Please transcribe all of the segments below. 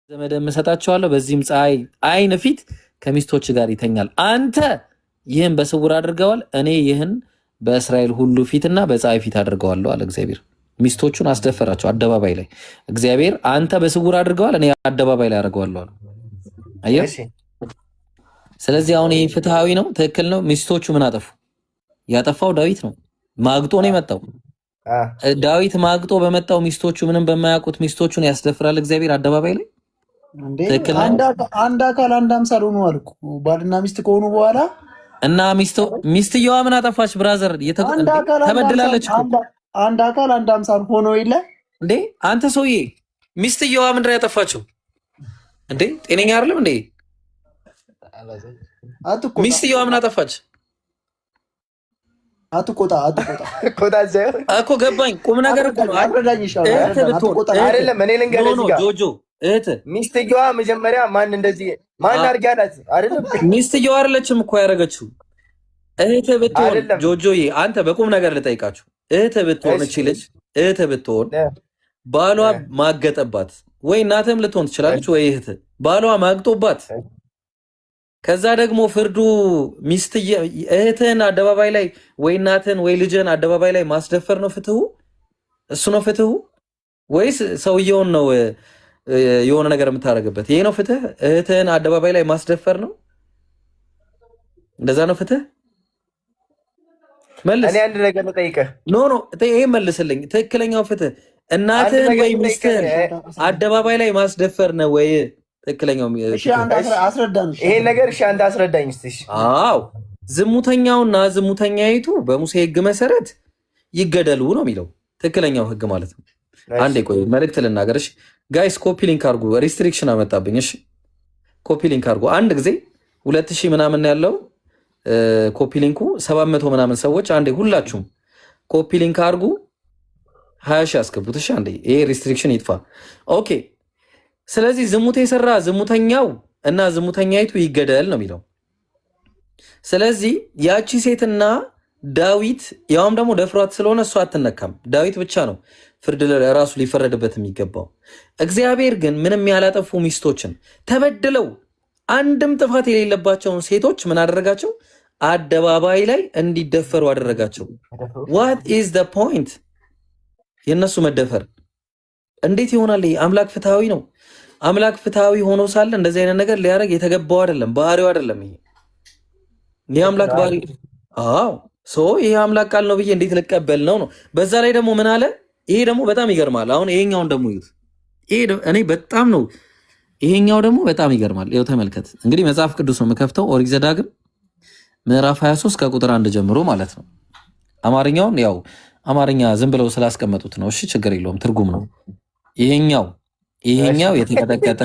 ዘመድም እሰጣቸዋለሁ። በዚህም ፀሐይ አይን ፊት ከሚስቶች ጋር ይተኛል። አንተ ይህን በስውር አድርገዋል፣ እኔ ይህን በእስራኤል ሁሉ ፊትና በፀሐይ ፊት አድርገዋለሁ አለ እግዚአብሔር። ሚስቶቹን አስደፈራቸው አደባባይ ላይ። እግዚአብሔር አንተ በስውር አድርገዋል፣ እኔ አደባባይ ላይ አድርገዋለሁ አለ። አየህ። ስለዚህ አሁን ይህ ፍትሃዊ ነው፣ ትክክል ነው። ሚስቶቹ ምን አጠፉ? ያጠፋው ዳዊት ነው። ማግጦ ነው የመጣው ዳዊት። ማግጦ በመጣው ሚስቶቹ ምንም በማያውቁት ሚስቶቹን ያስደፍራል እግዚአብሔር አደባባይ ላይ። አንድ አካል አንድ አምሳል ሆኖ አልኩ። ባልና ሚስት ከሆኑ በኋላ እና ሚስትየዋ ምን አጠፋች? ብራዘር ተበድላለች። አንድ አካል አንድ አምሳል ሆኖ የለ እንዴ? አንተ ሰውዬ ሚስትየዋ ምንድን ነው ያጠፋችው እንዴ? ጤነኛ አይደለም እንዴ? ሚስትየዋ ምን አጠፋች? አትቆጣ እኮ ገባኝ። ቁም ነገር እኮ ነው። አይደለም እኔ ልንገርህ ጆጆ እህት ሚስትየዋ መጀመሪያ ማን አድርጊያላት አይደለም። ሚስትየዋ አይደለችም እኮ ያደረገችው። እህትህ ብትሆን ጆጆዬ፣ አንተ በቁም ነገር ልጠይቃችሁ። እህትህ ብትሆን እቺ ልጅ እህትህ ብትሆን ባሏ ማገጠባት፣ ወይ እናትህም ልትሆን ትችላለች፣ ወይ እህትህ ባሏ ማግጦባት፣ ከዛ ደግሞ ፍርዱ እህትህን አደባባይ ላይ ወይ እናትህን ወይ ልጅህን አደባባይ ላይ ማስደፈር ነው ፍትሁ? እሱ ነው ፍትሁ? ወይስ ሰውየውን ነው የሆነ ነገር የምታደርግበት? ይሄ ነው ፍትህ? እህትህን አደባባይ ላይ ማስደፈር ነው? እንደዛ ነው ፍትህ? መልስ። እኔ አንድ ነገር ልጠይቅህ። ኖ ይሄ መልስልኝ። ትክክለኛው ፍትህ እናትህን ወይ ሚስትህን አደባባይ ላይ ማስደፈር ነው ወይ ትክክለኛው? ይሄን ነገር እሺ አንተ አስረዳኝ እስቲ። አዎ ዝሙተኛውና ዝሙተኛይቱ በሙሴ ሕግ መሰረት ይገደሉ ነው የሚለው ትክክለኛው ሕግ ማለት ነው። አንዴ ቆይ መልእክት ልናገርሽ ጋይስ። ኮፒ ሊንክ አድርጉ። ሪስትሪክሽን አመጣብኝ። እሺ ኮፒ ሊንክ አድርጉ። አንድ ጊዜ 2000 ምናምን ያለው ኮፒ ሊንኩ 700 ምናምን ሰዎች አንዴ ሁላችሁም ኮፒ ሊንክ አድርጉ። 20 ሺህ አስገቡት። እሺ አንዴ ይሄ ሪስትሪክሽን ይጥፋ። ኦኬ። ስለዚህ ዝሙት የሰራ ዝሙተኛው እና ዝሙተኛይቱ ይገደል ነው የሚለው። ስለዚህ ያቺ ሴትና ዳዊት ያውም ደግሞ ደፍሯት ስለሆነ እሷ አትነካም። ዳዊት ብቻ ነው ፍርድ ለራሱ ሊፈረድበት የሚገባው። እግዚአብሔር ግን ምንም ያላጠፉ ሚስቶችን ተበድለው አንድም ጥፋት የሌለባቸውን ሴቶች ምን አደረጋቸው? አደባባይ ላይ እንዲደፈሩ አደረጋቸው። ዋት ኢዝ ዘ ፖይንት? የእነሱ መደፈር እንዴት ይሆናል? አምላክ ፍትሃዊ ነው። አምላክ ፍትሃዊ ሆኖ ሳለ እንደዚህ አይነት ነገር ሊያደርግ የተገባው አይደለም፣ ባህሪው አይደለም። ይሄ አምላክ ባህሪ። አዎ ይሄ አምላክ ቃል ነው ብዬ እንዴት ልቀበል ነው? በዛ ላይ ደግሞ ምን አለ? ይሄ ደግሞ በጣም ይገርማል። አሁን ይሄኛውን ደግሞ ይዩት። እኔ በጣም ነው ይሄኛው ደግሞ በጣም ይገርማል። ይኸው ተመልከት እንግዲህ መጽሐፍ ቅዱስ ነው የምከፍተው። ኦሪት ዘዳግም ምዕራፍ 23 ከቁጥር 1 ጀምሮ ማለት ነው። አማርኛውን ያው አማርኛ ዝም ብለው ስላስቀመጡት ነው። እሺ ችግር የለውም፣ ትርጉም ነው። ይሄኛው የተቀጠቀጠ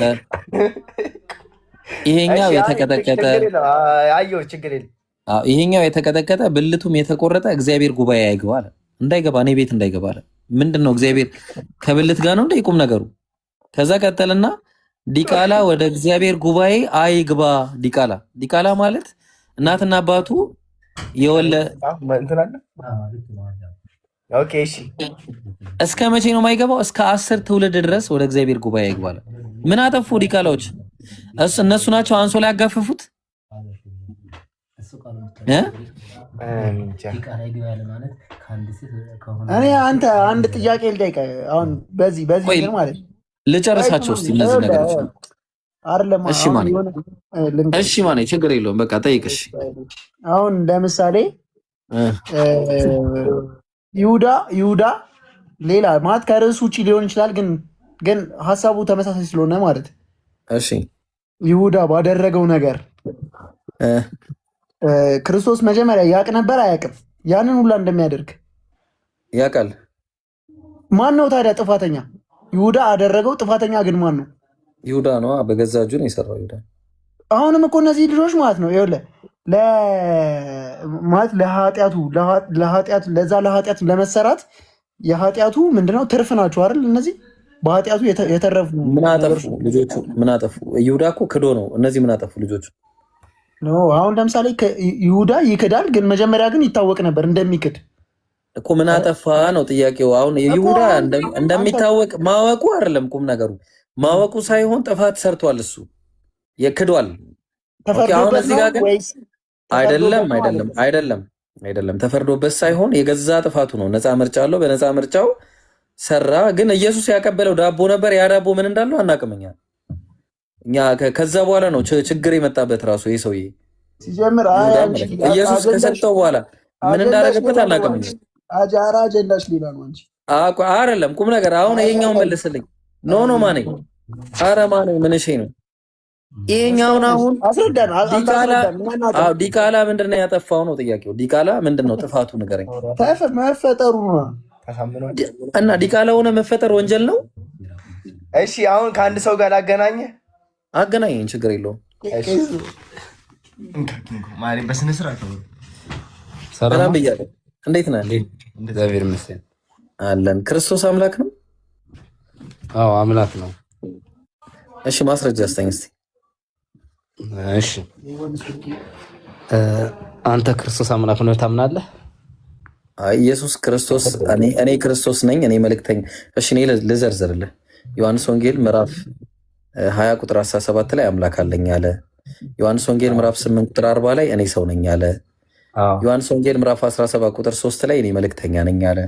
ይሄኛው የተቀጠቀጠ ብልቱም የተቆረጠ እግዚአብሔር ጉባኤ አይገባ አለ። እንዳይገባ እኔ ቤት እንዳይገባ አለ። ምንድነው እግዚአብሔር ከብልት ጋር ነው እንደ ቁም ነገሩ። ከዛ ቀጠልና ዲቃላ ወደ እግዚአብሔር ጉባኤ አይግባ። ዲቃላ ማለት እናትና አባቱ እስከ መቼ ነው የማይገባው? እስከ 10 ትውልድ ድረስ ወደ እግዚአብሔር ጉባኤ አይግባል። ምን አጠፉ ዲቃላዎች? እነሱ ናቸው አንሶ ላይ ያጋፈፉት። እኔ አንድ ጥያቄ ልጠይቅህ። አሁን በዚህ ማለት ልጨርሳቸው እስቲ እነዚህ ነገሮች አይደለም። እሺ ማን ችግር የለውም በቃ ጠይቅሽ። አሁን ለምሳሌ ይሁዳ ሌላ ማለት ከርዕሱ ውጭ ሊሆን ይችላል፣ ግን ሀሳቡ ተመሳሳይ ስለሆነ ማለት እሺ ይሁዳ ባደረገው ነገር ክርስቶስ መጀመሪያ ያውቅ ነበር አያውቅም? ያንን ሁላ እንደሚያደርግ ያውቃል። ማን ነው ታዲያ ጥፋተኛ? ይሁዳ አደረገው። ጥፋተኛ ግን ማን ነው? ይሁዳ ነው። በገዛ እጁ ነው የሰራው ይሁዳ። አሁንም እኮ እነዚህ ልጆች ማለት ነው ይኸውልህ ማለት ለኃጢአቱ ለመሰራት የኃጢአቱ ምንድነው ትርፍ ናቸው አይደል? እነዚህ በኃጢአቱ የተረፉ ምን አጠፉ ልጆቹ? ምን አጠፉ? ይሁዳ እኮ ክዶ ነው። እነዚህ ምን አጠፉ ልጆቹ? አሁን ለምሳሌ ይሁዳ ይክዳል፣ ግን መጀመሪያ ግን ይታወቅ ነበር እንደሚክድ እኮ። ምን አጠፋ ነው ጥያቄው። አሁን ይሁዳ እንደሚታወቅ ማወቁ አይደለም ቁም ነገሩ። ማወቁ ሳይሆን ጥፋት ሰርቷል። እሱ የክዷል። አሁን እዚህ ጋር ግን አይደለም ተፈርዶበት ሳይሆን የገዛ ጥፋቱ ነው። ነፃ ምርጫ አለው። በነፃ ምርጫው ሰራ። ግን ኢየሱስ ያቀበለው ዳቦ ነበር። ያ ዳቦ ምን እንዳለው አናውቅም እኛ ከዛ በኋላ ነው ችግር የመጣበት ራሱ ይህ ሰውዬ ሲጀምር ኢየሱስ ከሰጠው በኋላ ምን እንዳደረገበት አናውቅም። አጃራ አጀንዳሽ ሌላ ነው እንጂ አይደለም ቁም ነገር። አሁን ይሄኛው መልስልኝ። ኖ ማነኝ? ኧረ ማነኝ? ምን እሺ ነው ይሄኛውን አሁን አስረዳን። ዲቃላ ምንድን ነው ያጠፋው ነው ጥያቄው። ዲቃላ ምንድን ነው ጥፋቱ ንገረኝ። መፈጠሩ እና ዲቃላ ሆነ መፈጠር ወንጀል ነው። እሺ አሁን ከአንድ ሰው ጋር አገናኘኝ፣ ችግር የለውም። በስነ ስርዓት ሰላም ብያለሁ። እንዴት ነህ? እግዚአብሔር ይመስገን አለን። ክርስቶስ አምላክ ነው? አዎ አምላክ ነው። እሺ ማስረጃ አስተኝ እስቲ። እሺ አንተ ክርስቶስ አምላክ ነው ታምናለህ? ኢየሱስ ክርስቶስ እኔ ክርስቶስ ነኝ፣ እኔ መልእክተኛ። እሺ እኔ ልዘርዝርልህ። ዮሐንስ ወንጌል ምዕራፍ 20 ቁጥር 17 ላይ አምላክ አለኝ አለ። ዮሐንስ ወንጌል ምዕራፍ 8 ቁጥር 40 ላይ እኔ ሰው ነኝ አለ። ዮሐንስ ወንጌል ምዕራፍ 17 ቁጥር 3 ላይ እኔ መልእክተኛ ነኝ አለ።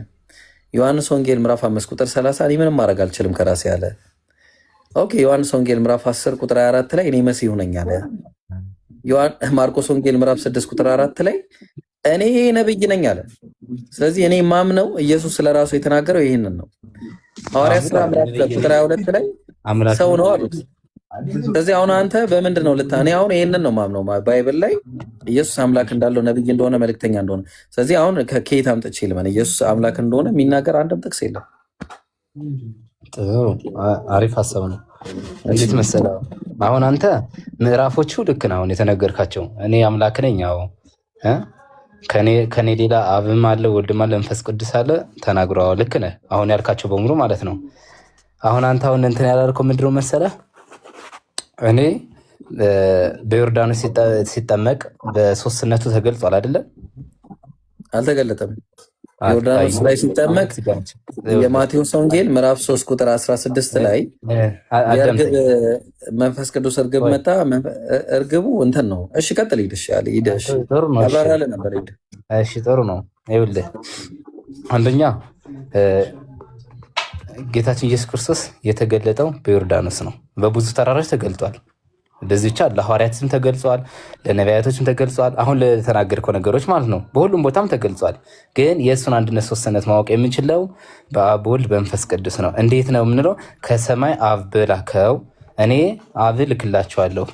ዮሐንስ ወንጌል ምዕራፍ 5 ቁጥር 30 እኔ ምንም ማድረግ አልችልም ከራሴ አለ። ኦኬ ዮሐንስ ወንጌል ምዕራፍ 10 ቁጥር 24 ላይ እኔ መሲሁ ነኝ አለ። ማርቆስ ወንጌል ምዕራፍ 6 ቁጥር 4 ላይ እኔ ነብይ ነኝ አለ። ስለዚህ እኔ ማምነው ኢየሱስ ስለራሱ የተናገረው ይህንን ነው። ሐዋርያት ሥራ ምዕራፍ 2 ቁጥር 22 ላይ ሰው ነው አሉት። ስለዚህ አሁን አንተ በምንድን ነው እኔ አሁን ይህንን ነው ማምነው ባይብል ላይ ኢየሱስ አምላክ እንዳለው ነብይ እንደሆነ መልእክተኛ እንደሆነ። ስለዚህ አሁን ከየት አምጥቼ ልመን ኢየሱስ አምላክ እንደሆነ የሚናገር አንድም ጥቅስ የለም። ጥሩ አሪፍ ሀሳብ ነው። እንዴት መሰለህ አሁን አንተ ምዕራፎቹ ልክ ነው አሁን የተነገርካቸው እኔ አምላክ ነኝ ያው ከኔ ሌላ አብም አለ ወልድም አለ መንፈስ ቅዱስ አለ ተናግረዋል። ልክ ነህ አሁን ያልካቸው በሙሉ ማለት ነው። አሁን አንተ አሁን እንትን ያላልከው ምንድን ነው መሰለህ እኔ በዮርዳኖስ ሲጠመቅ በሶስትነቱ ተገልጿል አይደለም? አልተገለጠም። ዮርዳኖስ ላይ ሲጠመቅ የማቴዎስ ወንጌል ምዕራፍ 3 ቁጥር 16 ላይ መንፈስ ቅዱስ እርግብ መጣ። እርግቡ እንትን ነው። እሺ ቀጥል። ሂደሽ ያብራራል ነበር። እሺ ጥሩ ነው። ይኸውልህ አንደኛ ጌታችን ኢየሱስ ክርስቶስ የተገለጠው በዮርዳኖስ ነው። በብዙ ተራሮች ተገልጧል። እንደዚህ ብቻ ለሐዋርያትም ተገልጿል፣ ለነቢያቶችም ተገልጿል። አሁን ለተናገርከው ነገሮች ማለት ነው በሁሉም ቦታም ተገልጿል። ግን የእሱን አንድነት ሶስትነት ማወቅ የምንችለው በአብ በወልድ በመንፈስ ቅዱስ ነው። እንዴት ነው የምንለው? ከሰማይ አብ በላከው እኔ አብ ልክላቸዋለሁ።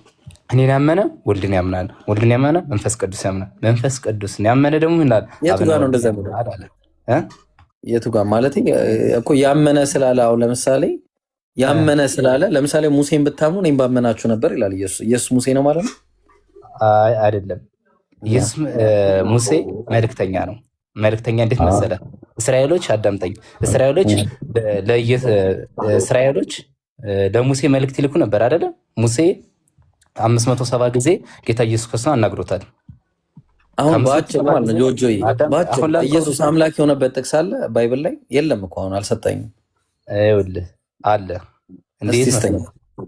እኔን ያመነ ወልድን ያምናል፣ ወልድን ያመነ መንፈስ ቅዱስ ያምናል፣ መንፈስ ቅዱስን ያመነ ደግሞ ይላል። የቱ ጋር ነው እንደዛ የቱ ጋር ማለት እኮ ያመነ ስላለ አሁን ለምሳሌ ያመነ ስላለ ለምሳሌ ሙሴን ብታምኑ እኔም ባመናችሁ ነበር ይላል ኢየሱስ። ኢየሱስ ሙሴ ነው ማለት ነው? አይ አይደለም። ኢየሱስ ሙሴ መልእክተኛ ነው። መልእክተኛ እንዴት መሰለ? እስራኤሎች አዳምጠኝ። እስራኤሎች ለሙሴ መልእክት ይልኩ ነበር አይደለም? ሙሴ 570 ጊዜ ጌታ ኢየሱስ ክርስቶስ አናግሮታል። አሁን በአጭሩ ማለት ነው ጆጆይ በአጭሩ ኢየሱስ አምላክ የሆነበት ጥቅስ አለ ባይብል ላይ? የለም እኮ አሁን አልሰጠኝም። ይኸውልህ አለ እንዴት ነው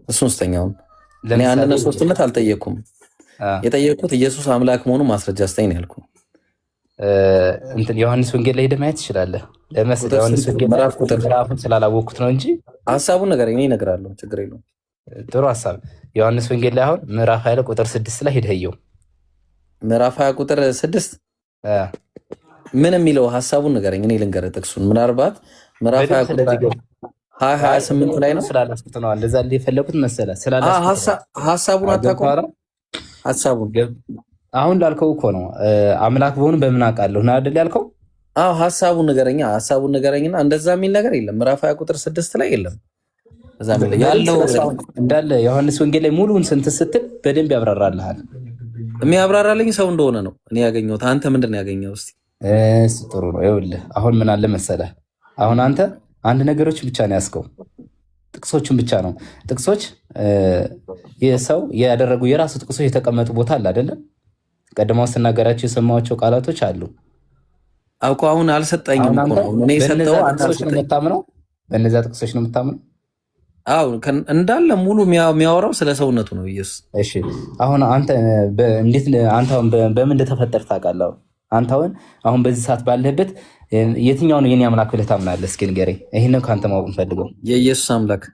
እሱን ስተኛውን እኔ አንድነት ሶስትነት አልጠየኩም። የጠየቁት ኢየሱስ አምላክ መሆኑ ማስረጃ ስተኝ ነው ያልኩ። እንትን ዮሐንስ ወንጌል ላይ ሄደህ ማየት ትችላለህ። ለመስለ ዮሐንስ ወንጌል ምዕራፉን ስላላወቅኩት ነው እንጂ ሐሳቡን ነገር እኔ እነግርሃለሁ፣ ችግር የለውም። ጥሩ ሐሳብ። ዮሐንስ ወንጌል ላይ አሁን ምዕራፍ 20 ቁጥር 6 ላይ ሄደህ እየው። ምዕራፍ 20 ቁጥር 6 ምን የሚለው ሐሳቡን ንገረኝ፣ እኔ ልንገርህ ጥቅሱን። ምናልባት ምዕራፍ 20 ቁጥር 28 ላይ ነው ስላላስኩት ነው እንደዛ የፈለኩት መሰለህ። ስላላስኩት ሐሳቡን አታውቀውም? ሐሳቡን አሁን ላልከው እኮ ነው አምላክ በሆኑ በምን አውቃለሁ ነው አይደል ያልከው? አዎ ሐሳቡን ንገረኛ፣ ሐሳቡን ንገረኝና እንደዛ የሚል ነገር የለም። ምዕራፍ 20 ቁጥር 6 ላይ የለም። እዛ ያለው እንዳለ ዮሐንስ ወንጌል ላይ ሙሉውን ስንት ስትል በደንብ ያብራራልሃል። የሚያብራራልኝ ሰው እንደሆነ ነው እኔ ያገኘሁት። አንተ ምንድን ነው ያገኘው? እስቲ ጥሩ ነው። ይኸውልህ አሁን ምን አለ መሰለህ፣ አሁን አንተ አንድ ነገሮች ብቻ ነው ያስከው፣ ጥቅሶችን ብቻ ነው። ጥቅሶች የሰው ያደረጉ የራሱ ጥቅሶች የተቀመጡ ቦታ አለ አይደለም? ቀድሞ ስናገራቸው የሰማቸው ቃላቶች አሉ። አውቆ አሁን አልሰጠኝም እኮ ነው እኔ ሰጠው። ጥቅሶች ነው የምታምነው? በእነዚያ ጥቅሶች ነው የምታምነው? አዎ እንዳለ ሙሉ የሚያወራው ስለ ሰውነቱ ነው ኢየሱስ። እሺ አሁን አንተ እንዴት አንተ አሁን በምን እንደተፈጠር ታውቃለህ? አንተ አሁን በዚህ ሰዓት ባለህበት የትኛው ነው የኔ አምላክ ብለህ ታምናለህ? እስኪ ንገረኝ። ይሄንን ከአንተ ማወቅ እንፈልገው። የኢየሱስ አምላክ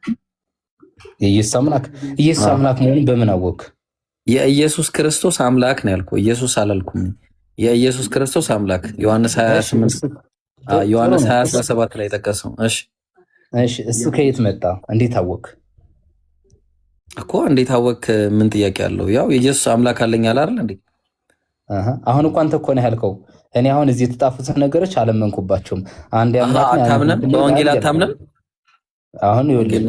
የኢየሱስ አምላክ ኢየሱስ አምላክ መሆኑን በምን አወቅ? የኢየሱስ ክርስቶስ አምላክ ነው ያልኩህ። ኢየሱስ አላልኩም። የኢየሱስ ክርስቶስ አምላክ ዮሐንስ 28 ዮሐንስ 20:17 ላይ ጠቀሰው። እሺ እሱ ከየት መጣ? እንዴት አወቅ እኮ? እንዴት አወቅ? ምን ጥያቄ አለው? ያው የኢየሱስ አምላክ አለኝ አለ አይደል እንዴ? አሁን እኮ አንተ እኮ ነው ያልከው። እኔ አሁን እዚህ የተጣፉት ነገሮች አላመንኩባቸውም። አንድ አምላክ አታምንም? በወንጌል አታምንም? አሁን ይኸውልህ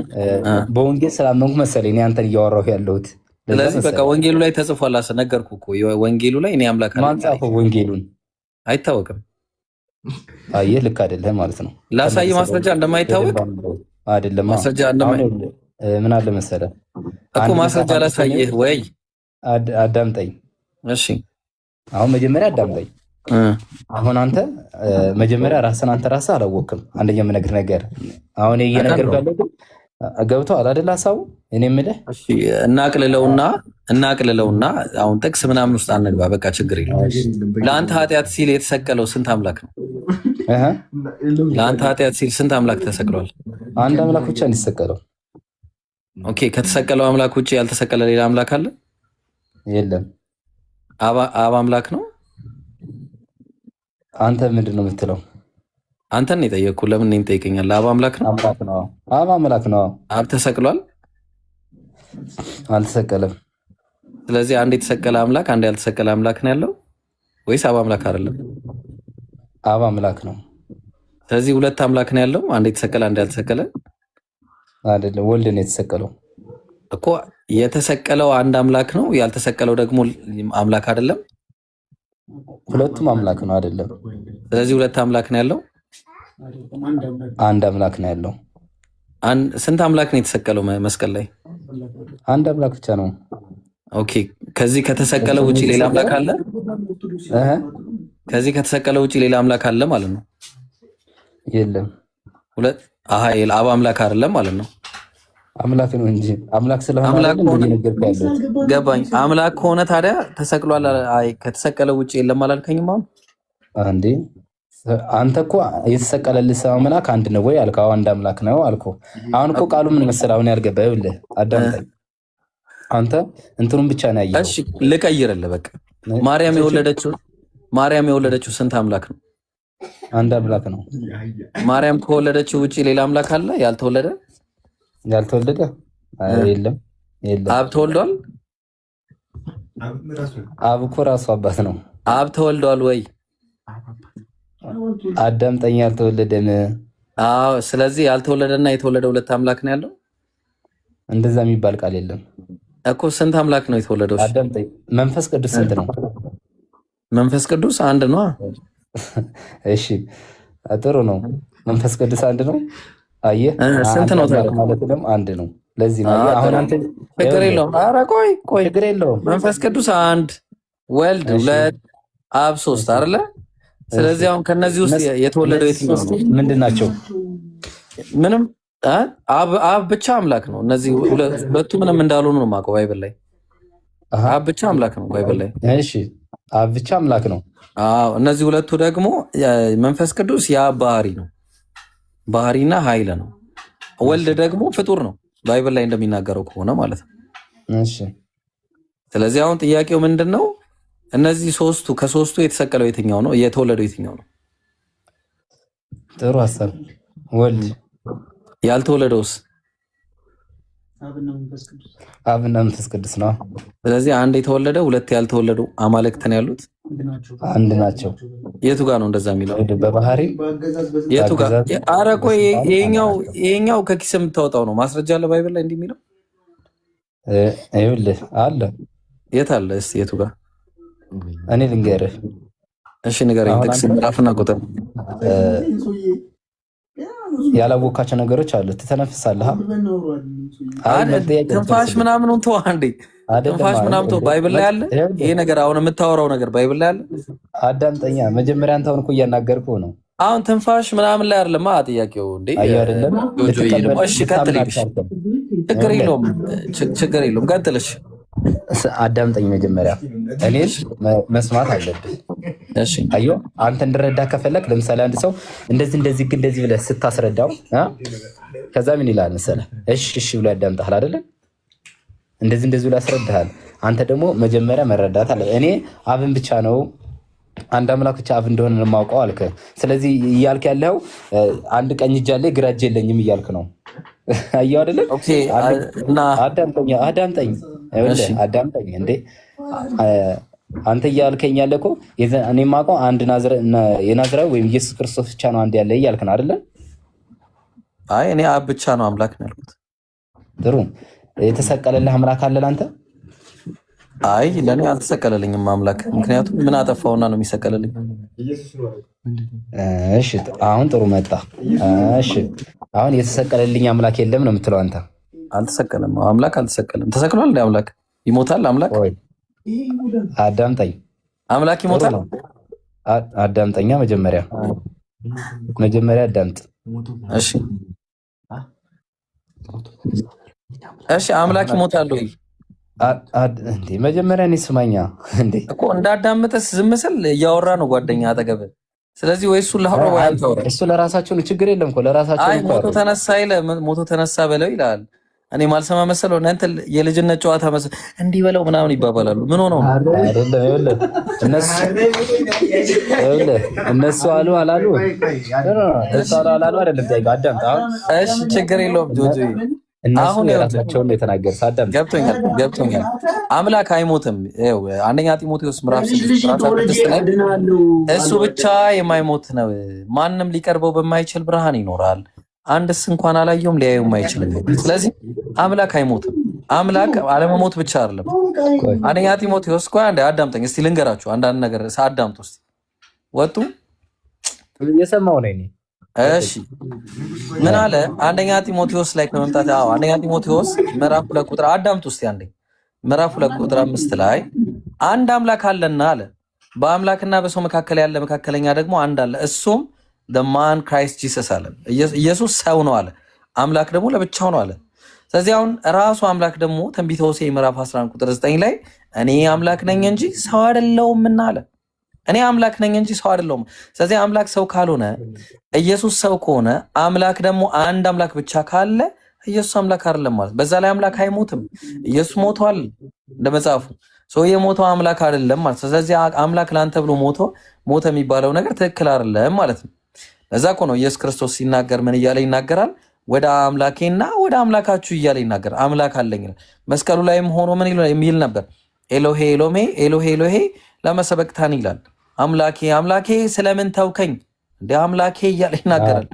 በወንጌል ስላመንኩ መሰለኝ እኔ አንተን እያወራሁ ያለሁት። ስለዚህ በቃ ወንጌሉ ላይ ተጽፏል። ነገርኩህ እኮ ወንጌሉ ላይ እኔ አምላክ አለኝ። ማን ጻፈው ወንጌሉን? አይታወቅም። አየህ ልክ አይደለም ማለት ነው። ላሳይ ማስረጃ እንደማይታወቅ አይደለም። ማስረጃ ምን አለ መሰለህ እኮ ማስረጃ ላሳይህ ወይ? አዳምጠኝ እሺ። አሁን መጀመሪያ አዳምጠኝ። አሁን አንተ መጀመሪያ አንተ ራስህ አላወቅም። አንደኛ የምነግርህ ነገር አሁን እየነገርኩህ ያለው ገብቶሃል አይደል? ሀሳቡ እኔ የምልህ እናቅልለውና አሁን ጥቅስ ምናምን ውስጥ አንግባ። በቃ ችግር የለውም። ለአንተ ኃጢአት ሲል የተሰቀለው ስንት አምላክ ነው? ለአንተ ኃጢአት ሲል ስንት አምላክ ተሰቅሏል? አንድ አምላክ ብቻ ነው የተሰቀለው። ኦኬ። ከተሰቀለው አምላክ ውጭ ያልተሰቀለ ሌላ አምላክ አለ? የለም። አብ አምላክ ነው? አንተ ምንድን ነው የምትለው? አንተን ነው የጠየቅኩህ። ለምን እኔን ትጠይቀኛለህ? አብ አምላክ ነው? አብ አምላክ ነው። አብ ተሰቅሏል? አልተሰቀለም። ስለዚህ አንድ የተሰቀለ አምላክ አንድ ያልተሰቀለ አምላክ ነው ያለው ወይስ አብ አምላክ አይደለም? አብ አምላክ ነው። ስለዚህ ሁለት አምላክ ነው ያለው፣ አንድ የተሰቀለ አንድ ያልተሰቀለ አይደለም። ወልድ ነው የተሰቀለው እኮ። የተሰቀለው አንድ አምላክ ነው፣ ያልተሰቀለው ደግሞ አምላክ አይደለም። ሁለቱም አምላክ ነው አይደለም። ስለዚህ ሁለት አምላክ ነው ያለው፣ አንድ አምላክ ነው ያለው። ስንት አምላክ ነው የተሰቀለው መስቀል ላይ? አንድ አምላክ ብቻ ነው። ኦኬ። ከዚህ ከተሰቀለው ውጪ ሌላ አምላክ አለ? ከዚህ ከተሰቀለው ውጪ ሌላ አምላክ አለ ማለት ነው? የለም። አብ አምላክ አይደለም ማለት ነው? አምላክ ነው እንጂ አምላክ ስለሆነ ገባኝ። አምላክ ከሆነ ታዲያ ተሰቅሏል። ከተሰቀለው ውጪ የለም አላልከኝም? አሁን አንዴ አንተ እኮ የተሰቀለልህ ሰው አምላክ አንድ ነው ወይ አልከው? አንድ አምላክ ነው አልከው። አሁን እኮ ቃሉ ምን መሰለህ? አሁን ያልገባህ ይኸውልህ፣ አዳምጠኝ። አንተ እንትኑን ብቻ ነው ያየኸው። እሺ ልቀይርልህ። በቃ ማርያም የወለደችው ስንት አምላክ ነው? አንድ አምላክ ነው። ማርያም ከወለደችው ውጪ ሌላ አምላክ አለ? ያልተወለደ የለም። አብ ተወልዷል? አብ እኮ ራሱ አባት ነው። አብ ተወልዷል ወይ? አዳምጠኝ። ያልተወለደን። አዎ። ስለዚህ ያልተወለደና የተወለደ ሁለት አምላክ ነው ያለው? እንደዛ የሚባል ቃል የለም እኮ። ስንት አምላክ ነው የተወለደው? አዳምጠኝ። መንፈስ ቅዱስ ስንት ነው? መንፈስ ቅዱስ አንድ ነው። እሺ ጥሩ ነው። መንፈስ ቅዱስ አንድ ነው። አየህ፣ ስንት ነው ማለት ደግሞ አንድ ነው። ለዚህ ነው አሁን አንተ ችግር የለውም። ኧረ ቆይ ችግር የለውም። መንፈስ ቅዱስ አንድ፣ ወልድ ሁለት፣ አብ ሶስት አይደለ? ስለዚህ አሁን ከነዚህ ውስጥ የተወለደው የትኛው ነው? ምንድን ናቸው? ምንም አብ ብቻ አምላክ ነው። እነዚህ ሁለቱ ምንም እንዳልሆኑ ነው የማውቀው ባይብል ላይ። አብ ብቻ አምላክ ነው ባይብል ላይ። እሺ አብ ብቻ አምላክ ነው። አዎ። እነዚህ ሁለቱ ደግሞ መንፈስ ቅዱስ የአብ ባህሪ ነው፣ ባህሪና ኃይል ነው። ወልድ ደግሞ ፍጡር ነው ባይብል ላይ እንደሚናገረው ከሆነ ማለት ነው። እሺ። ስለዚህ አሁን ጥያቄው ምንድን ነው? እነዚህ ከሶስቱ የተሰቀለው የትኛው ነው? የተወለደው የትኛው ነው? ጥሩ ሀሳብ። ወልድ። ያልተወለደውስ? አብና መንፈስ ቅዱስ ነው። ስለዚህ አንድ የተወለደ ሁለት ያልተወለዱ አማልክት ነው ያሉት? አንድ ናቸው። የቱ ጋር ነው እንደዛ የሚለው? በባህሪ የቱ ጋር? ኧረ ቆይ ይሄኛው ከኪስ የምታወጣው ነው። ማስረጃ አለ ባይብል ላይ እንዲህ የሚለው? ይኸውልህ አለ። የት አለ? እስኪ የቱ ጋር? እኔ ልንገርህ። እሺ ንገረኝ። ጥቅስ ምዕራፍና ቁጥር። ያላወቃቸው ነገሮች አሉ። ትተነፍሳለህ። ትንፋሽ ምናምን ተው አንዴ። ትንፋሽ ምናምን ተው። ባይብል ላይ አለ ይሄ ነገር። አሁን የምታወራው ነገር ባይብል ላይ አለ? አዳምጠኛ። መጀመሪያ አንተ አሁን እኮ እያናገርኩህ ነው። አሁን ትንፋሽ ምናምን ላይ አይደለም ጥያቄው እንዴ? አየሁ አይደለም። እሺ ቀጥልሽ። ችግር የለውም ቀጥልሽ። አዳምጠኝ መጀመሪያ እኔን መስማት አለብህ። እሺ አየሁ አንተ እንድረዳ ከፈለክ ለምሳሌ አንድ ሰው እንደዚህ ብለህ ስታስረዳው ከዛ ምን ይላል መሰለህ? እሺ ብሎ ያዳምጣል አይደለም? እንደዚህ ብሎ ያስረዳሃል። አንተ ደግሞ መጀመሪያ መረዳት አለ። እኔ አብን ብቻ ነው አንድ አምላክ ብቻ አብ እንደሆነ ነው የማውቀው አልክ። ስለዚህ እያልክ ያለው አንድ ቀኝ እጅ አለ ግራ እጅ የለኝም እያልክ ነው። አየሁ አይደለም? አዳምጠኝ እንዴ አንተ እያልከኝ ያለ እኮ እኔ የማውቀው አንድ የናዝራዊ ወይም ኢየሱስ ክርስቶስ ብቻ ነው አንድ ያለ እያልክ ነው አይደለም? አይ እኔ አብ ብቻ ነው አምላክ ነው ያልኩት። ጥሩ የተሰቀለልህ አምላክ አለ ለአንተ? አይ ለእኔ አልተሰቀለልኝም አምላክ። ምክንያቱም ምን አጠፋውና ነው የሚሰቀለልኝ? እሺ አሁን ጥሩ መጣ። እሺ አሁን የተሰቀለልኝ አምላክ የለም ነው የምትለው አንተ? አልተሰቀለም አምላክ አልተሰቀለም። ተሰቅሏል እንደ አምላክ ይሞታል አምላክ? አዳምጠኝ። አምላክ ይሞታል? አዳምጠኛ መጀመሪያ አዳምጥ። እሺ አምላክ ይሞታል ወይ? እንዴ መጀመሪያ እኔ ስማኛ እንዴ እኮ እንዳዳምጠስ ዝም ስል እያወራ ነው ጓደኛ አጠገብ። ስለዚህ ወይ እሱን ላውራ ወይ አንተ አውራ። እሱ ለራሳቸው ነው ችግር የለም እኮ ለራሳቸው ነው። ሞቶ ተነሳ ሞቶ ተነሳ በለው ይላል። እኔ ማልሰማ መሰለው እናንተ የልጅነት ጨዋታ መሰል እንዲህ በለው ምናምን ይባባላሉ። ምን ሆነው ነው? አይደለም እነሱ አሉ አላሉ አይደለም። አዳምጥ አሁን። እሺ ችግር የለውም ጆጆ አሁን የራሳቸውን የተናገሩት አዳም ገብቶኛል። አምላክ አይሞትም። አንደኛ ጢሞቴዎስ ምዕራፍ 6 ላይ እሱ ብቻ የማይሞት ነው፣ ማንም ሊቀርበው በማይችል ብርሃን ይኖራል፣ አንድስ እንኳን አላየውም ሊያየውም አይችልም። ስለዚህ አምላክ አይሞትም። አምላክ አለመሞት ብቻ አይደለም። አንደኛ ጢሞቴዎስ አዳምጠኝ እስቲ ልንገራችሁ አንዳንድ ነገር አዳምጡ እስቲ። ወጡ የሰማው ነኝ። እሺ ምን አለ? አንደኛ ጢሞቴዎስ ላይ ከመምጣት አንደኛ ጢሞቴዎስ ምዕራፍ 2 ቁጥር አዳምጡ እስቲ አንዴ። ምዕራፍ 2 ቁጥር 5 ላይ አንድ አምላክ አለና አለ፣ በአምላክና በሰው መካከል ያለ መካከለኛ ደግሞ አንድ አለ፣ እሱም the man Christ Jesus አለ። ኢየሱስ ሰው ነው አለ፣ አምላክ ደግሞ ለብቻው ነው አለ። ስለዚህ አሁን ራሱ አምላክ ደግሞ ትንቢተ ሆሴዕ ምዕራፍ 11 ቁጥር 9 ላይ እኔ አምላክ ነኝ እንጂ ሰው አይደለሁምና አለ። እኔ አምላክ ነኝ እንጂ ሰው አይደለሁም። ስለዚህ አምላክ ሰው ካልሆነ ኢየሱስ ሰው ከሆነ አምላክ ደግሞ አንድ አምላክ ብቻ ካለ ኢየሱስ አምላክ አይደለም ማለት። በዛ ላይ አምላክ አይሞትም። ኢየሱስ ሞቷል እንደ መጽሐፉ። ሰው የሞተው አምላክ አይደለም ማለት። ስለዚህ አምላክ ለአንተ ብሎ ሞተ የሚባለው ነገር ትክክል አይደለም ማለት ነው። ለዛ እኮ ነው ኢየሱስ ክርስቶስ ሲናገር ምን እያለ ይናገራል? ወደ አምላኬና ወደ አምላካችሁ እያለ ይናገራል። አምላክ አለኝ መስቀሉ ላይም ሆኖ ምን የሚል ነበር? ኤሎሄ ኤሎሜ ኤሎሄ ኤሎሄ ለማ ሰበቅታኒ ይላል። አምላኬ አምላኬ ስለምን ተውከኝ? እንደ አምላኬ እያለ ይናገራል።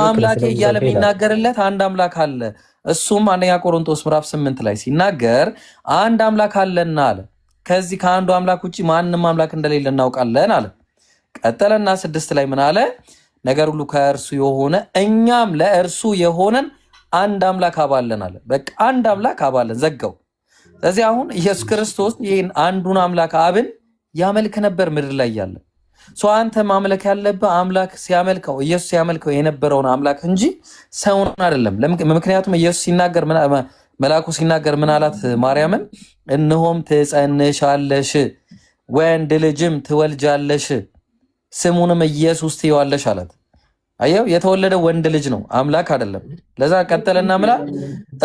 አምላኬ እያለ የሚናገርለት አንድ አምላክ አለ። እሱም አንደኛ ቆሮንቶስ ምዕራፍ 8 ላይ ሲናገር አንድ አምላክ አለና አለ። ከዚህ ከአንዱ አምላክ ውጭ ማንም አምላክ እንደሌለ እናውቃለን አለ። ቀጠለና 6 ላይ ምን አለ? ነገር ሁሉ ከእርሱ የሆነ እኛም ለእርሱ የሆነን አንድ አምላክ አባለን አለ። በቃ አንድ አምላክ አባለን ዘጋው። ስለዚህ አሁን ኢየሱስ ክርስቶስ ይህን አንዱን አምላክ አብን ያመልክ ነበር ምድር ላይ ያለ ሰው። አንተ ማምለክ ያለብህ አምላክ ሲያመልከው ኢየሱስ ሲያመልከው የነበረውን አምላክ እንጂ ሰውን አይደለም። ምክንያቱም ኢየሱስ ሲናገር መልአኩ ሲናገር ምን አላት ማርያምን? እነሆም ትጸንሻለሽ ወንድ ልጅም ትወልጃለሽ ስሙንም ኢየሱስ ትይዋለሽ አላት። አየው የተወለደ ወንድ ልጅ ነው አምላክ አይደለም። ለዛ ቀጠለና ምላ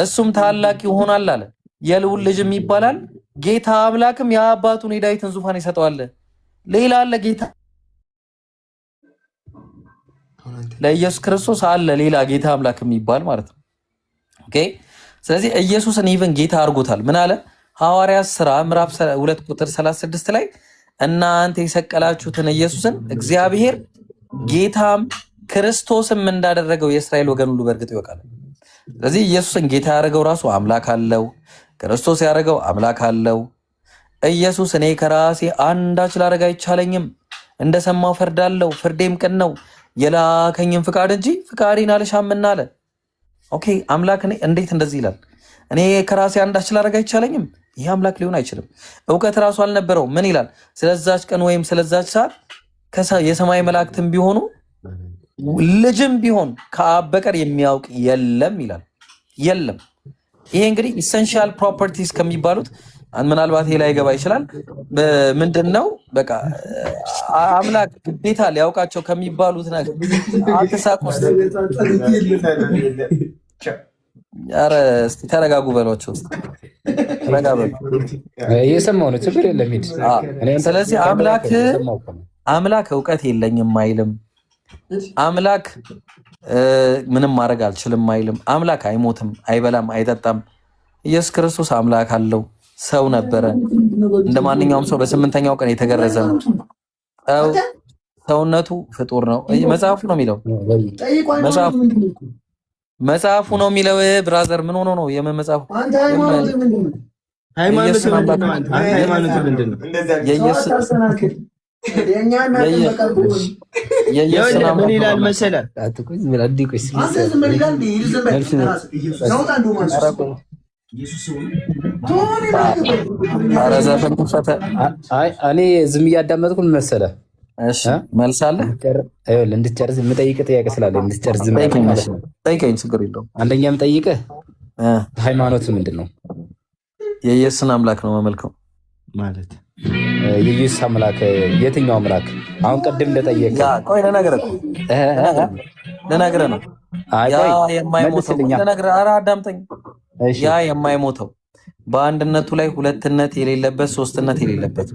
እሱም ታላቅ ይሆናል አለ፣ የልዑል ልጅም ይባላል። ጌታ አምላክም የአባቱን የዳዊትን ዙፋን ይሰጠዋል። ሌላ አለ ጌታ ለኢየሱስ ክርስቶስ አለ ሌላ ጌታ አምላክ የሚባል ማለት ነው። ኦኬ ስለዚህ ኢየሱስን ኢቭን ጌታ አድርጎታል። ምን አለ? ሐዋርያት ሥራ ምዕራፍ 2 ቁጥር 36 ላይ እናንተ የሰቀላችሁትን ኢየሱስን እግዚአብሔር ጌታም ክርስቶስም እንዳደረገው የእስራኤል ወገን ሁሉ በእርግጥ ይወቃል። ስለዚህ ኢየሱስን ጌታ ያደረገው ራሱ አምላክ አለው። ክርስቶስ ያደረገው አምላክ አለው። ኢየሱስ እኔ ከራሴ አንዳች ላደርግ አይቻለኝም፣ እንደሰማው ፈርዳለሁ፣ ፍርዴም ቅን ነው፣ የላከኝም ፍቃድ እንጂ ፍቃዴን አልሻምና አለ። ኦኬ አምላክ እንዴት እንደዚህ ይላል? እኔ ከራሴ አንዳች ላደርግ አይቻለኝም። ይህ አምላክ ሊሆን አይችልም። እውቀት ራሱ አልነበረው። ምን ይላል? ስለዛች ቀን ወይም ስለዛች ሰዓት የሰማይ መላእክትም ቢሆኑ ልጅም ቢሆን ከአብ በቀር የሚያውቅ የለም ይላል። የለም። ይሄ እንግዲህ ኢሰንሻል ፕሮፐርቲስ ከሚባሉት ምናልባት ይሄ ላይ ገባ ይችላል። ምንድን ነው በቃ አምላክ ግዴታ ሊያውቃቸው ከሚባሉት ነገር አትሳቅ ውስጥ ኧረ እስኪ ተረጋጉ በሏቸው። እየሰማሁ ነው። ችግር የለም ሂድ። ስለዚህ አምላክ እውቀት የለኝም አይልም። አምላክ ምንም ማድረግ አልችልም አይልም። አምላክ አይሞትም፣ አይበላም፣ አይጠጣም። ኢየሱስ ክርስቶስ አምላክ አለው። ሰው ነበረ። እንደ ማንኛውም ሰው በስምንተኛው ቀን የተገረዘ ነው። ሰውነቱ ፍጡር ነው። መጽሐፉ ነው የሚለው። መጽሐፉ ነው የሚለው። ብራዘር ምን ሆኖ ነው? የምን መጽሐፉ? ሃይማኖት ምንድን ነው? ምን ይላል መሰለህ? እኔ ዝም እያዳመጥኩ ምን መሰለህ? መልስ አለ እንድትጨርስ የምጠይቅህ ጥያቄ ስላለ እንድትጨርስ ዝም ጠይቀኝ፣ ችግር የለውም። አንደኛ የምጠይቅህ ሃይማኖት ምንድን ነው? የኢየሱስን አምላክ ነው መመልከው ማለት የኢየሱስ አምላክ የትኛው አምላክ? አሁን ቅድም እንደጠየቀ ቆይ ልነግርህ ነው። አዳምጠኝ። ያ የማይሞተው በአንድነቱ ላይ ሁለትነት የሌለበት፣ ሶስትነት የሌለበት፣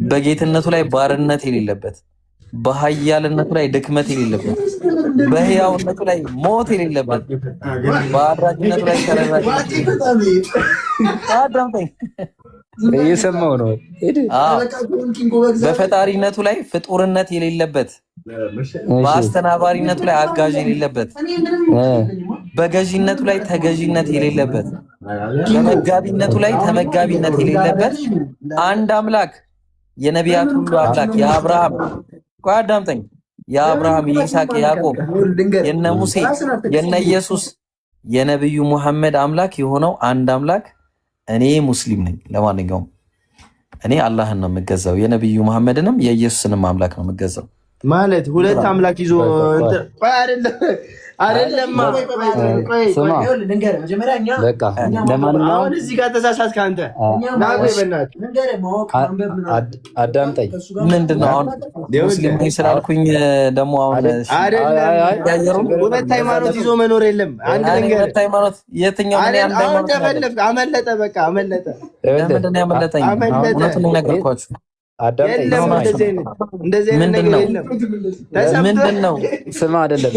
በጌትነቱ ላይ ባርነት የሌለበት፣ በኃያልነቱ ላይ ድክመት የሌለበት፣ በሕያውነቱ ላይ ሞት የሌለበት፣ በአድራጊነቱ ላይ አዳምጠኝ እየሰማው ነው። በፈጣሪነቱ ላይ ፍጡርነት የሌለበት፣ በአስተናባሪነቱ ላይ አጋዥ የሌለበት፣ በገዢነቱ ላይ ተገዢነት የሌለበት፣ በመጋቢነቱ ላይ ተመጋቢነት የሌለበት አንድ አምላክ የነቢያት ሁሉ አምላክ የአብርሃም አዳምጠኝ የአብርሃም የይስሐቅ የያዕቆብ የነ ሙሴ የነ ኢየሱስ የነብዩ ሙሐመድ አምላክ የሆነው አንድ አምላክ እኔ ሙስሊም ነኝ። ለማንኛውም እኔ አላህን ነው የምገዛው፣ የነብዩ መሐመድንም የኢየሱስንም አምላክ ነው የምገዛው። ማለት ሁለት አምላክ ይዞ አይደለም። ለማንኛውም እዚህ ጋር ተሳሳትክ አንተ። አዳምጠኝ። ምንድን ነው አሁን ሙስሊም ነኝ ስላልኩኝ ደግሞ አሁን ሁለት ሃይማኖት ይዞ መኖር የለም። አንድ ልንገርህ፣ ሁለት ሃይማኖት የትኛው? አሁን ተፈለፍክ፣ አመለጠ። በቃ አመለጠ። ለምንድን ነው ያመለጠኝ? እውነቱን ነገርኳችሁ። ምንድን ነው ስማ፣ አይደለም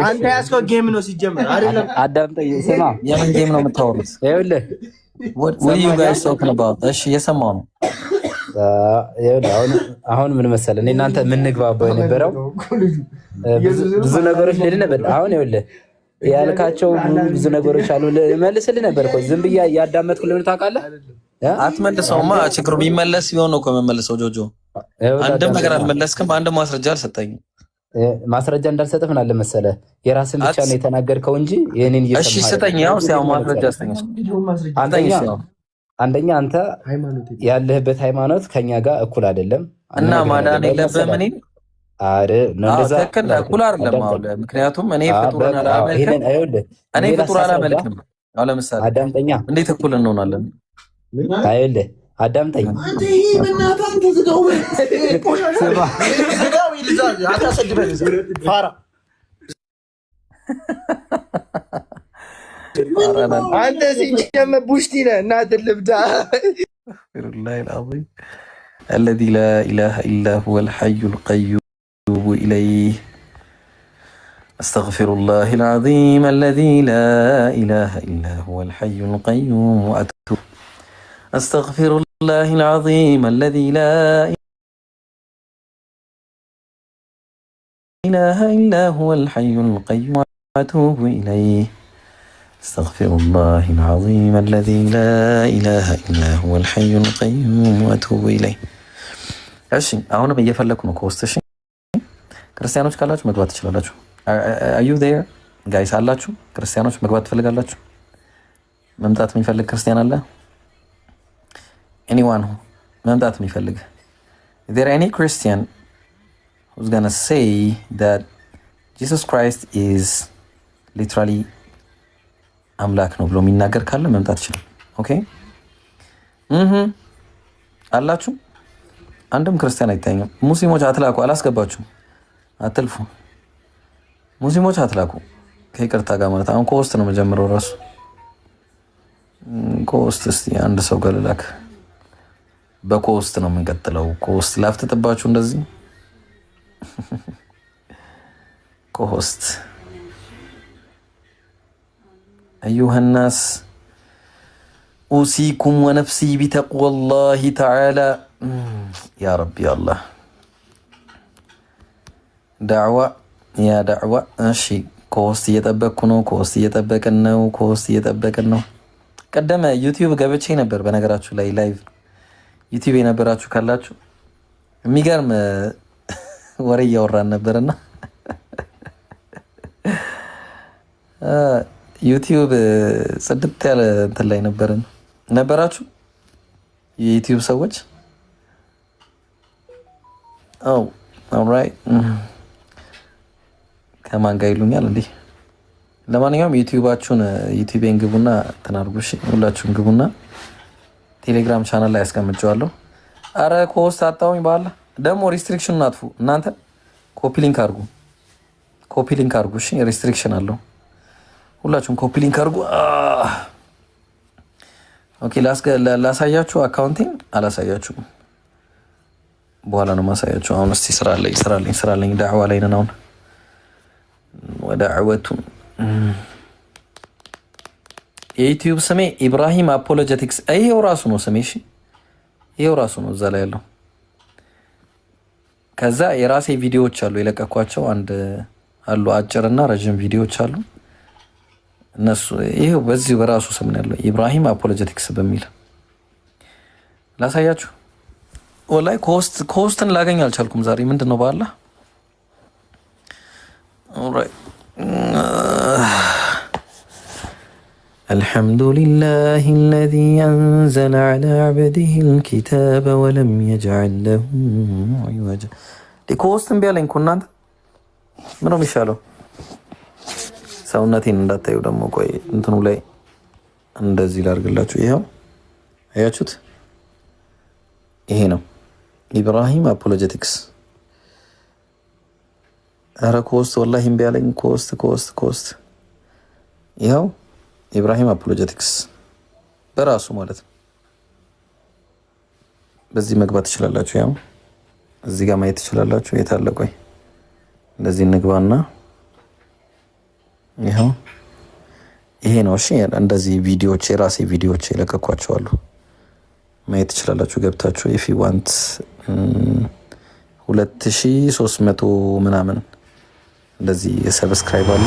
አንተ ያዝከው ጌም ነው ሲጀመር። አይደለም አዳምጠኝ፣ ስማ። የምን ጌም ነው የምታወሩት? ይኸውልህ እሺ እየሰማሁ ነው። አሁን ምን መሰለህ፣ እኔ እናንተ የምንግባባው የነበረው ብዙ ነገሮች ልልህ ነበር። አሁን ይኸውልህ ያልካቸው ብዙ ነገሮች አሉ፣ መልስልህ ነበር እኮ ዝም ብዬ ያዳመጥኩ። ለምን ታውቃለህ? አትመልሰውማ። ችግሩ የሚመለስ ቢሆን ነው እኮ የምመልሰው። ጆጆ አንድም ነገር አልመለስክም፣ አንድም ማስረጃ አልሰጠኝም። ማስረጃ እንዳልሰጥህ ምን አለ መሰለህ፣ የራስን ብቻ ነው የተናገርከው እንጂ የኔን እሺ ስጠኝ። ያው ሲያው ማስረጃ ስጠኝ። አንደኛ አንተ ያለህበት ሃይማኖት ከኛ ጋር እኩል አይደለም እና ማዳን የለብህም። ትክክል እኩል አይደለም። ምክንያቱም እኔ ፍጡር አላመልክም። አሁን ለምሳሌ አዳምጠኛ፣ እንዴት እኩል እንሆናለን? አይደል? አዳምጠኝ። አንተ ሲጀመር ቡሽቲ ነህ። እናትህ ልብዳ الذي لا إله إلا هو الحي القيوم إليه أستغفر الله العظيم الذي لا إله إلا هو الحي القيوم وأتوب أستغفر الله العظيم الذي لا إله إلا هو الحي القيوم وأتوب إليه أستغفر الله العظيم الذي لا إله إلا هو الحي القيوم وأتوب إليه. እሺ አሁንም እየፈለኩ ነው ከውስጥ። እሺ ክርስቲያኖች ካላችሁ መግባት ትችላላችሁ። Are you there guys? አላችሁ ክርስቲያኖች መግባት ትፈልጋላችሁ? መምጣት የሚፈልግ ክርስቲያን አለ? Anyone መምጣት የሚፈልግ? Is there any Christian who's gonna say that ጂሰስ ክራይስት ኢዝ ሊትራሊ አምላክ ነው ብሎ የሚናገር ካለ መምጣት ይችላል። ኦኬ አላችሁ። አንድም ክርስቲያን አይታየኝም። ሙስሊሞች አትላኩ፣ አላስገባችሁም፣ አትልፉ። ሙስሊሞች አትላኩ ከይቅርታ ጋር ማለት አሁን ከውስጥ ነው መጀመሪያው ራሱ ከውስጥ። እስቲ አንድ ሰው ጋር ልላክ። በኮስት ነው የምንቀጥለው። ኮስት ላፍትጥባችሁ እንደዚህ ኮስት አዩሃ ናስ ኡሲኩም ወነፍሲ ቢተቅዋላሂ ተዓላ ያ ረቢ አላህ ዳዕዋ ያ ዳዕዋ። እሺ ኮስት እየጠበቅኩ ነው። ኮስት እየጠበቅን ነው። ኮስት እየጠበቅን ነው። ቀደመ ዩቲዩብ ገብቼ ነበር በነገራችሁ ላይ ላይቭ ዩቲዩብ የነበራችሁ ካላችሁ የሚገርም ወሬ እያወራን ነበርና ዩቲዩብ ጽድት ያለ እንትን ላይ ነበራችሁ የዩቲዩብ ሰዎች። ኦልራይት ከማን ጋር ይሉኛል እንዴ? ለማንኛውም ዩቲዩቤን ግቡና ተናርጉሽ፣ ሁላችሁም ግቡና ቴሌግራም ቻናል ላይ ያስቀምጨዋለሁ። አረ ኮስት አጣውኝ በኋላ ደግሞ ሪስትሪክሽኑን አጥፉ እናንተ። ኮፒ ሊንክ አድርጉ። እሺ ሪስትሪክሽን አለው። ሁላችሁም ኮፒ ሊንክ አድርጉ። ኦኬ ላሳያችሁ። አካውንቲንግ አላሳያችሁም፣ በኋላ ነው ማሳያችሁ። አሁን እስቲ ስራለኝ ዳዕዋ ላይ ነን አሁን ወዳዕወቱ። የዩቲዩብ ስሜ ኢብራሂም አፖሎጀቲክስ። ይሄው ራሱ ነው ስሜ። እሺ ይሄው ራሱ ነው እዛ ላይ ያለው። ከዛ የራሴ ቪዲዮዎች አሉ የለቀኳቸው አንድ አሉ፣ አጭርና ረጅም ቪዲዮዎች አሉ። እነሱ ይሄው በዚህ በራሱ ስም ነው ያለው ኢብራሂም አፖሎጀቲክስ በሚል ላሳያችሁ። ወላሂ ኮስትን ላገኝ አልቻልኩም ዛሬ። ምንድነው ባላ ኦልራይት الحمد لله الذي أنزل على عبده الكتاب ولم يجعل له عوجا لكوستن بيالين كنا ምንም ይሻለው ሰውነቴን እንዳታዩ ደግሞ ቆይ እንትኑ ላይ እንደዚህ ላድርግላችሁ። ይሄው አያችሁት? ይሄ ነው ኢብራሂም አፖሎጀቲክስ። አረ ኮስት ወላሂ እምቢ አለኝ። ኮስት ይሄው ኢብራሂም አፖሎጀቲክስ በራሱ ማለት ነው። በዚህ መግባት ትችላላችሁ። ያው እዚህ ጋር ማየት ትችላላችሁ። የት አለ? ቆይ እንደዚህ እንግባና ይሄው ይሄ ነው። እሺ እንደዚህ ቪዲዮዎች የራሴ ቪዲዮዎች የለቀኳቸው አሉ፣ ማየት ትችላላችሁ ገብታችሁ። if you want 2300 ምናምን እንደዚህ ሰብስክራይብ አለ።